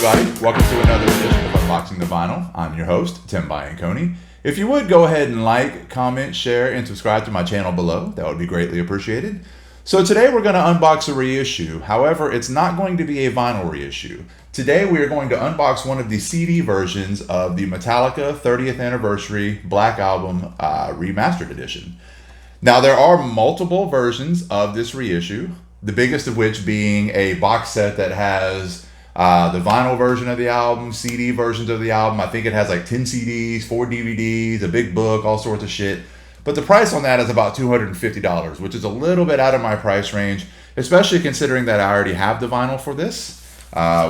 everybody. Welcome to another edition of Unboxing the Vinyl. I'm your host, Tim Bianconi. If you would, go ahead and like, comment, share, and subscribe to my channel below. That would be greatly appreciated. So today we're going to unbox a reissue. However, it's not going to be a vinyl reissue. Today we are going to unbox one of the CD versions of the Metallica 30th Anniversary Black Album Remastered Edition. Now there are multiple versions of this reissue, the biggest of which being a box set that has the vinyl version of the album, CD versions of the album. I think it has like 10 CDs, 4 DVDs, a big book, all sorts of shit. But the price on that is about $250, which is a little bit out of my price range, especially considering that I already have the vinyl for this,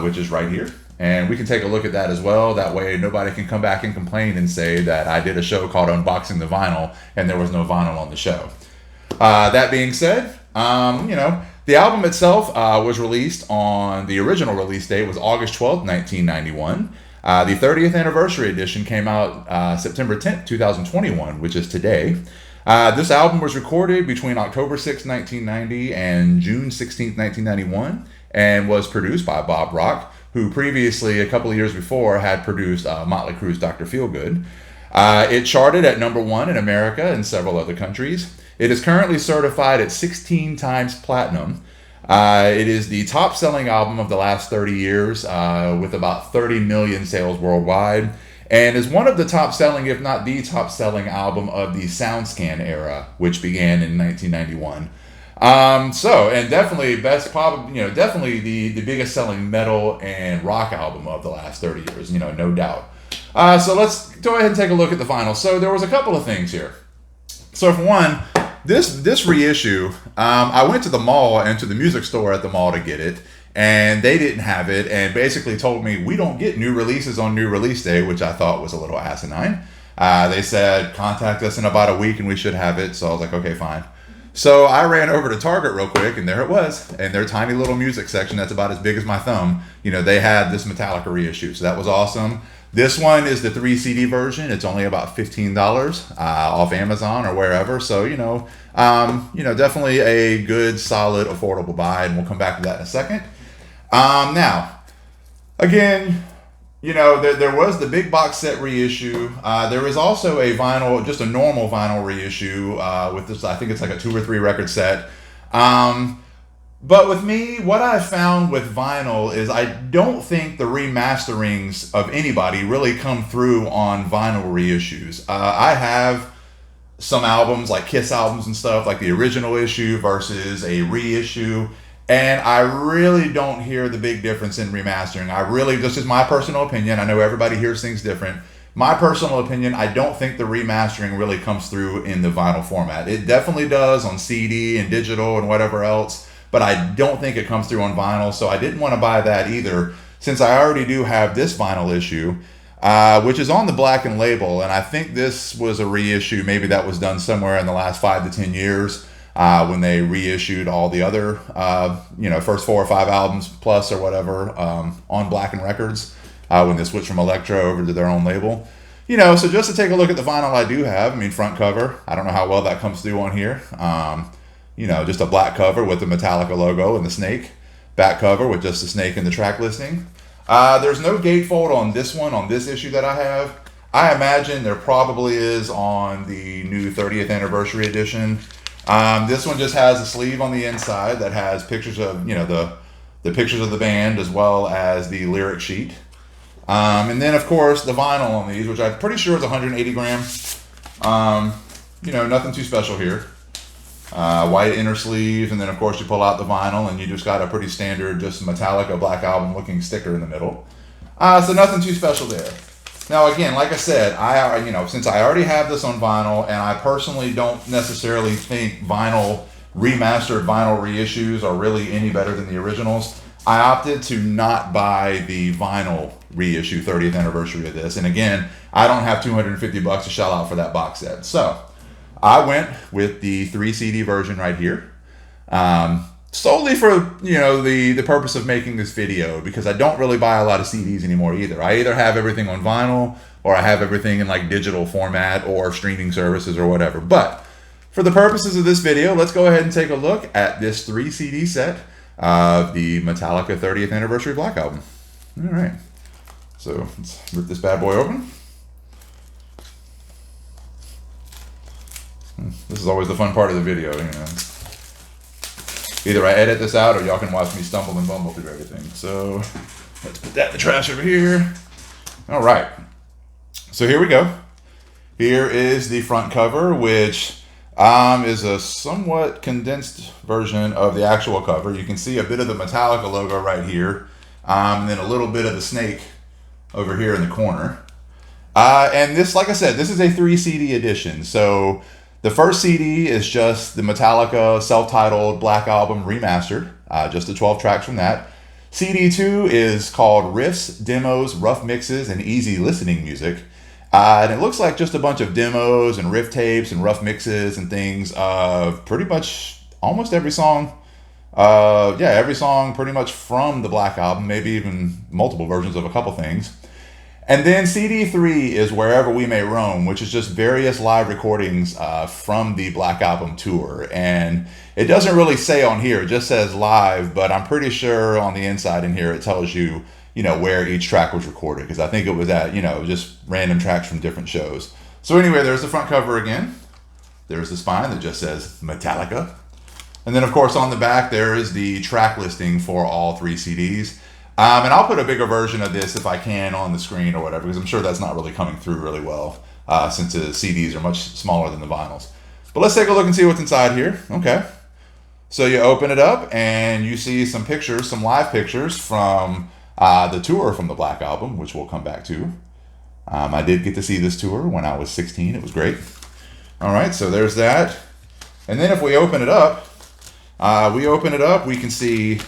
which is right here. And we can take a look at that as well. That way nobody can come back and complain and say that I did a show called Unboxing the Vinyl and there was no vinyl on the show. That being said, the album itself was released on, the original release date was August 12th, 1991. The 30th Anniversary Edition came out September 10th, 2021, which is today. This album was recorded between October 6th, 1990 and June 16th, 1991, and was produced by Bob Rock, who previously, a couple of years before, had produced Motley Crue's Dr. Feelgood. It charted at #1 in America and several other countries. It is currently certified at 16 times platinum. It is the top-selling album of the last 30 years with about 30 million sales worldwide, and is one of the top-selling, if not the top-selling album of the SoundScan era, which began in 1991. And definitely definitely the biggest selling metal and rock album of the last 30 years, no doubt. So let's go ahead and take a look at the vinyl. So there was a couple of things here. So for one, this reissue, I went to the mall and to the music store at the mall to get it, and they didn't have it, and basically told me we don't get new releases on new release day, which I thought was a little asinine. They said contact us in about a week and we should have it. So I was like, okay, fine. So I ran over to Target real quick, and there it was. In their tiny little music section that's about as big as my thumb, they had this Metallica reissue. So that was awesome. This one is the 3 CD version. It's only about $15 off Amazon or wherever. So, definitely a good, solid, affordable buy, and we'll come back to that in a second. Now, again, there was the big box set reissue. There is also a vinyl, just a normal vinyl reissue with this, I think it's like a 2 or 3 record set. But with me, what I've found with vinyl is I don't think the remasterings of anybody really come through on vinyl reissues. I have some albums, like Kiss albums and stuff, like the original issue versus a reissue, and I really don't hear the big difference in remastering. This is my personal opinion. I know everybody hears things different. My personal opinion, I don't think the remastering really comes through in the vinyl format. It definitely does on CD and digital and whatever else, but I don't think it comes through on vinyl, so I didn't want to buy that either, since I already do have this vinyl issue, which is on the Black and Label, and I think this was a reissue, maybe that was done somewhere in the last 5 to 10 years, when they reissued all the other, first 4 or 5 albums plus or whatever, on Black and Records, when they switched from Electro over to their own label. So just to take a look at the vinyl I do have, front cover, I don't know how well that comes through on here. Just a black cover with the Metallica logo and the snake. Back cover with just the snake and the track listing. There's no gatefold on this one, on this issue that I have. I imagine there probably is on the new 30th Anniversary Edition. This one just has a sleeve on the inside that has pictures of, the pictures of the band as well as the lyric sheet. And then, of course, the vinyl on these, which I'm pretty sure is 180 grams. Nothing too special here. White inner sleeves, and then of course you pull out the vinyl and you just got a pretty standard, just Metallica Black Album looking sticker in the middle. So nothing too special there. Now again, like I said, since I already have this on vinyl, and I personally don't necessarily think remastered vinyl reissues are really any better than the originals, I opted to not buy the vinyl reissue 30th anniversary of this. And again, I don't have $250 to shell out for that box set. So I went with the 3 CD version right here, solely for the purpose of making this video, because I don't really buy a lot of CDs anymore either. I either have everything on vinyl or I have everything in like digital format or streaming services or whatever. But for the purposes of this video, let's go ahead and take a look at this 3 CD set of the Metallica 30th Anniversary Black Album. All right. So let's rip this bad boy open. This is always the fun part of the video, you know. Either I edit this out or y'all can watch me stumble and bumble through everything. So let's put that in the trash over here. All right. So here we go. Here is the front cover, which is a somewhat condensed version of the actual cover. You can see a bit of the Metallica logo right here, and then a little bit of the snake over here in the corner. And this, like I said, this is a 3 CD edition. So the first CD is just the Metallica self-titled Black Album Remastered, just the 12 tracks from that. CD 2 is called Riffs, Demos, Rough Mixes, and Easy Listening Music. And it looks like just a bunch of demos and riff tapes and rough mixes and things of pretty much almost every song. Every song pretty much from the Black Album, maybe even multiple versions of a couple things. And then CD 3 is Wherever We May Roam, which is just various live recordings from the Black Album tour. And it doesn't really say on here, it just says live, but I'm pretty sure on the inside in here it tells you, where each track was recorded, because I think it was at, just random tracks from different shows. So anyway, there's the front cover again. There's the spine that just says Metallica. And then, of course, on the back, there is the track listing for all 3 CDs. And I'll put a bigger version of this if I can on the screen or whatever, because I'm sure that's not really coming through really well, since the CDs are much smaller than the vinyls. But let's take a look and see what's inside here. Okay. So you open it up and you see some pictures, some live pictures from the tour from the Black Album, which we'll come back to. I did get to see this tour when I was 16. It was great. All right, so there's that. And then if we open it up, we can see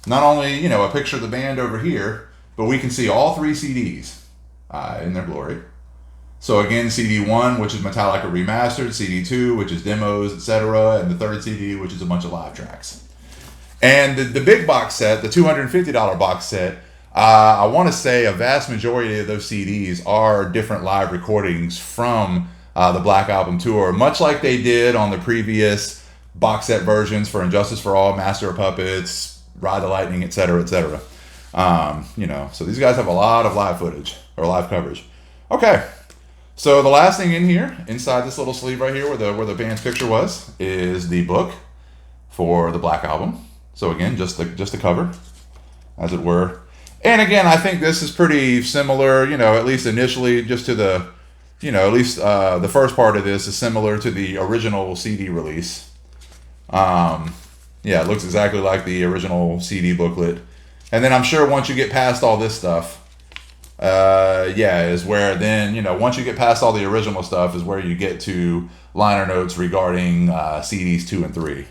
not only, a picture of the band over here, but we can see all 3 CDs in their glory. So again, CD 1, which is Metallica Remastered, CD 2, which is demos, etc., and the third CD, which is a bunch of live tracks. And the big box set, the $250 box set, I want to say a vast majority of those CDs are different live recordings from the Black Album tour, much like they did on the previous box set versions for Injustice for All, Master of Puppets, Ride the Lightning, etc., etc. So these guys have a lot of live footage or live coverage. Okay, so the last thing in here, inside this little sleeve right here where the band's picture was, is the book for the Black Album. So again, just the cover, as it were. And again, I think this is pretty similar, at least initially, just to the, at least the first part of this is similar to the original CD release. It looks exactly like the original CD booklet. And then I'm sure once you get past all this stuff, is where then, once you get past all the original stuff is where you get to liner notes regarding CDs 2 and 3.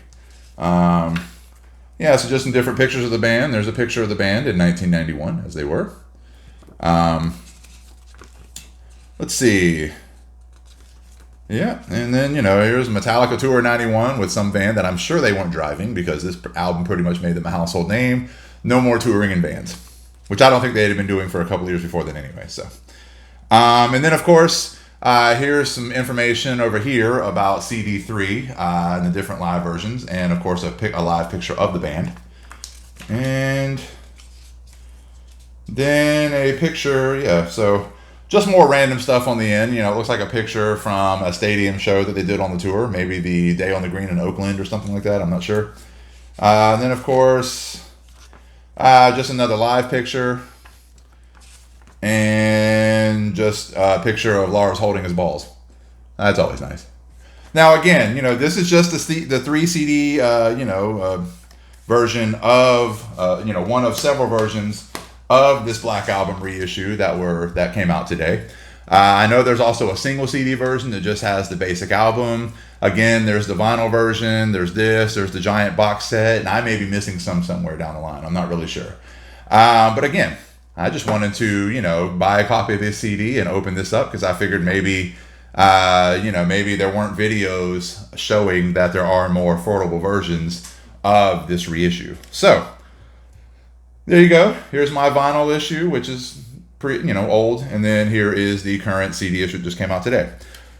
So just some different pictures of the band. There's a picture of the band in 1991, as they were. Let's see. Yeah, and then, here's Metallica Tour 91 with some band that I'm sure they weren't driving, because this album pretty much made them a household name. No more touring in bands, which I don't think they had been doing for a couple of years before then anyway. So, and then, of course, here's some information over here about CD 3 and the different live versions, and of course a live picture of the band, and then a picture, so just more random stuff on the end. It looks like a picture from a stadium show that they did on the tour, maybe the Day on the Green in Oakland or something like that, I'm not sure. And then of course just another live picture, and just a picture of Lars holding his balls. That's always nice. Now again, this is just the 3 CD, version of, one of several versions of this Black Album reissue that came out today. I know there's also a single CD version that just has the basic album. Again, there's the vinyl version, there's the giant box set, and I may be missing some somewhere down the line. I'm not really sure. But again, I just wanted to, buy a copy of this CD and open this up, because I figured maybe there weren't videos showing that there are more affordable versions of this reissue. So there you go. Here's my vinyl issue, which is pretty, old, and then here is the current CD issue that just came out today.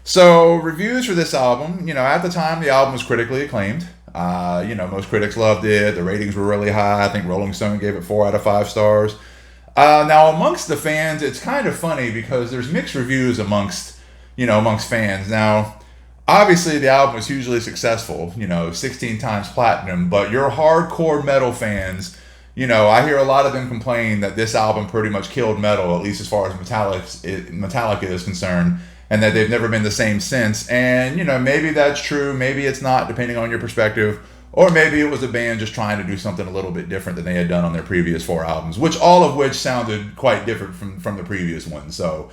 So reviews for this album, at the time the album was critically acclaimed. Most critics loved it. The ratings were really high. I think Rolling Stone gave it 4 out of 5 stars. Now, amongst the fans, it's kind of funny because there's mixed reviews amongst fans. Now, obviously, the album was hugely successful, 16 times platinum, but your hardcore metal fans, I hear a lot of them complain that this album pretty much killed metal, at least as far as Metallica is concerned, and that they've never been the same since. And, maybe that's true, maybe it's not, depending on your perspective. Or maybe it was a band just trying to do something a little bit different than they had done on their previous 4 albums, all of which sounded quite different from the previous one. So,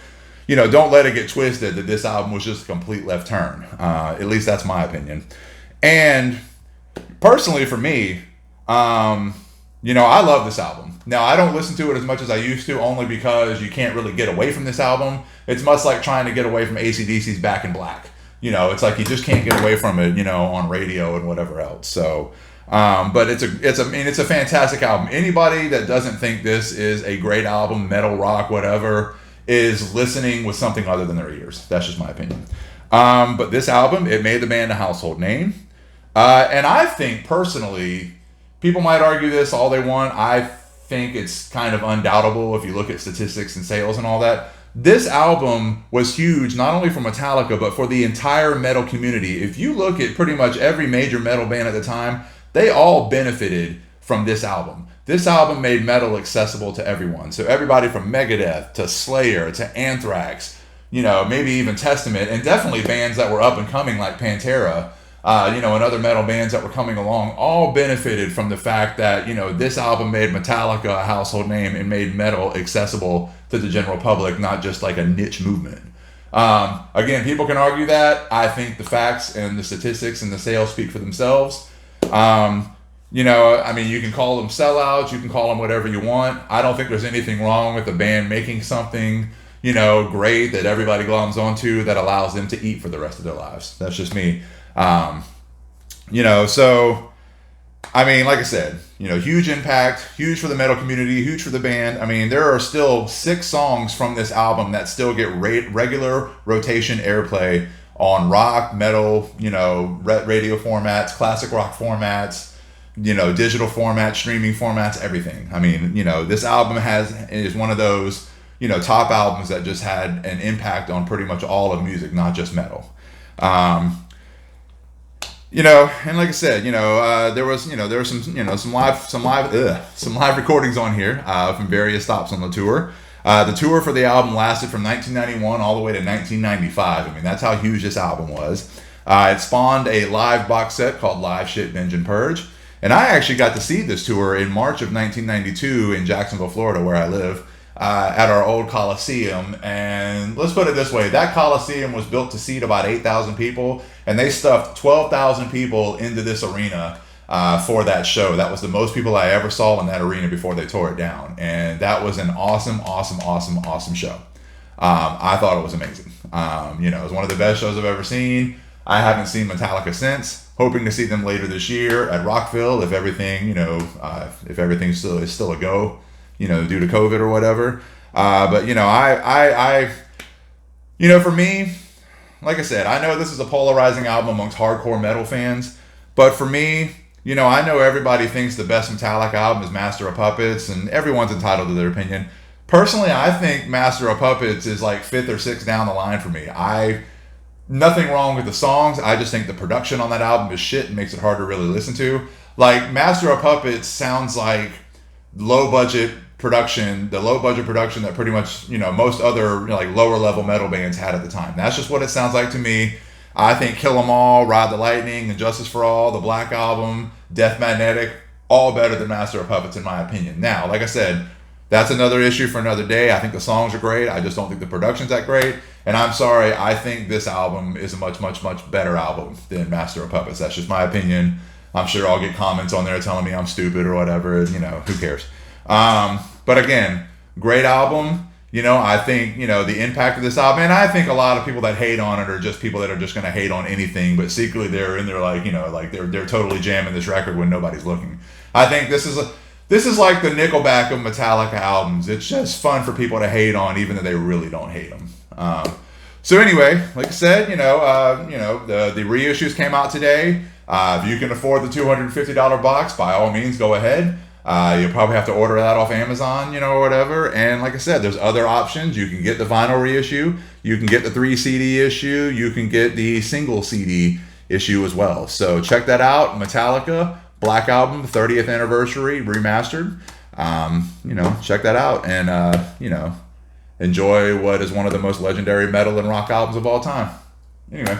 don't let it get twisted that this album was just a complete left turn. At least that's my opinion. And personally for me, I love this album. Now, I don't listen to it as much as I used to, only because you can't really get away from this album. It's much like trying to get away from AC/DC's Back in Black. It's like you just can't get away from it, on radio and whatever else. So, but it's a fantastic album. Anybody that doesn't think this is a great album, metal, rock, whatever, is listening with something other than their ears. That's just my opinion. But this album, it made the band a household name. And I think personally, people might argue this all they want. I think it's kind of undoubtable if you look at statistics and sales and all that. This album was huge, not only for Metallica, but for the entire metal community. If you look at pretty much every major metal band at the time, they all benefited from this album. This album made metal accessible to everyone. So everybody from Megadeth to Slayer to Anthrax, maybe even Testament, and definitely bands that were up and coming like Pantera, and other metal bands that were coming along, all benefited from the fact that, this album made Metallica a household name and made metal accessible to the general public, not just like a niche movement. Again, people can argue that. I think the facts and the statistics and the sales speak for themselves. You can call them sellouts, you can call them whatever you want. I don't think there's anything wrong with the band making something, great that everybody gloms onto that allows them to eat for the rest of their lives. That's just me. Like I said, huge impact, huge for the metal community, huge for the band. There are still 6 songs from this album that still get regular rotation airplay on rock, metal, radio formats, classic rock formats, digital formats, streaming formats, everything. This album is one of those, top albums that just had an impact on pretty much all of music, not just metal. And like I said, there were some live recordings on here from various stops on the tour. The tour for the album lasted from 1991 all the way to 1995. That's how huge this album was. It spawned a live box set called Live Shit, Binge, and Purge. And I actually got to see this tour in March of 1992 in Jacksonville, Florida, where I live, at our old Coliseum. And let's put it this way, that Coliseum was built to seat about 8,000 people, and they stuffed 12,000 people into this arena for that show. That was the most people I ever saw in that arena before they tore it down. And that was an awesome show. I thought it was amazing. It was one of the best shows I've ever seen. I haven't seen Metallica since. Hoping to see them later this year at Rockville if everything, if everything is still a go, due to COVID or whatever. But for me, like I said, I know this is a polarizing album amongst hardcore metal fans, but for me, I know everybody thinks the best Metallica album is Master of Puppets, and everyone's entitled to their opinion. Personally, I think Master of Puppets is like 5th or 6th down the line for me. Nothing wrong with the songs. I just think the production on that album is shit and makes it hard to really listen to. Like, Master of Puppets sounds like low budget production that pretty much, most other lower level metal bands had at the time. That's just what it sounds like to me. I think Kill 'Em All, Ride the Lightning, and Justice for All, the Black Album, Death Magnetic, all better than Master of Puppets in my opinion. Now, like I said, that's another issue for another day. I think the songs are great. I just don't think the production's that great. And I'm sorry, I think this album is a much better album than Master of Puppets. That's just my opinion. I'm sure I'll get comments on there telling me I'm stupid or whatever. Who cares? But again, great album. I think, the impact of this album, and I think a lot of people that hate on it are just people that are just going to hate on anything, but secretly they're in there they're totally jamming this record when nobody's looking. I think this is like the Nickelback of Metallica albums. It's just fun for people to hate on, even though they really don't hate them. So anyway, like I said, the reissues came out today. If you can afford the $250 box, by all means, go ahead. You'll probably have to order that off Amazon, or whatever. And like I said, there's other options. You can get the vinyl reissue. You can get the 3 CD issue. You can get the single CD issue as well. So check that out. Metallica, Black Album, 30th Anniversary, Remastered. Check that out and, enjoy what is one of the most legendary metal and rock albums of all time. Anyway,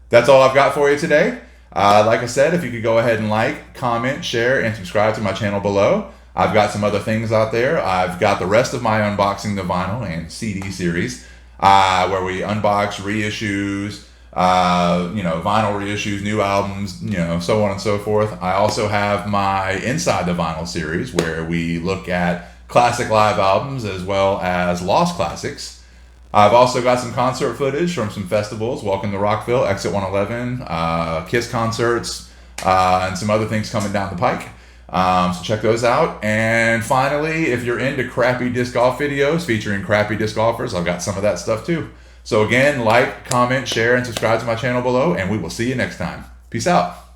that's all I've got for you today. Like I said, if you could go ahead and like, comment, share, and subscribe to my channel below. I've got some other things out there. I've got the rest of my Unboxing the Vinyl and CD series, where we unbox reissues, vinyl reissues, new albums, so on and so forth. I also have my Inside the Vinyl series, where we look at classic live albums as well as lost classics. I've also got some concert footage from some festivals, Welcome to Rockville, Exit 111, Kiss concerts, and some other things coming down the pike. So check those out. And finally, if you're into crappy disc golf videos featuring crappy disc golfers, I've got some of that stuff too. So again, like, comment, share, and subscribe to my channel below, and we will see you next time. Peace out.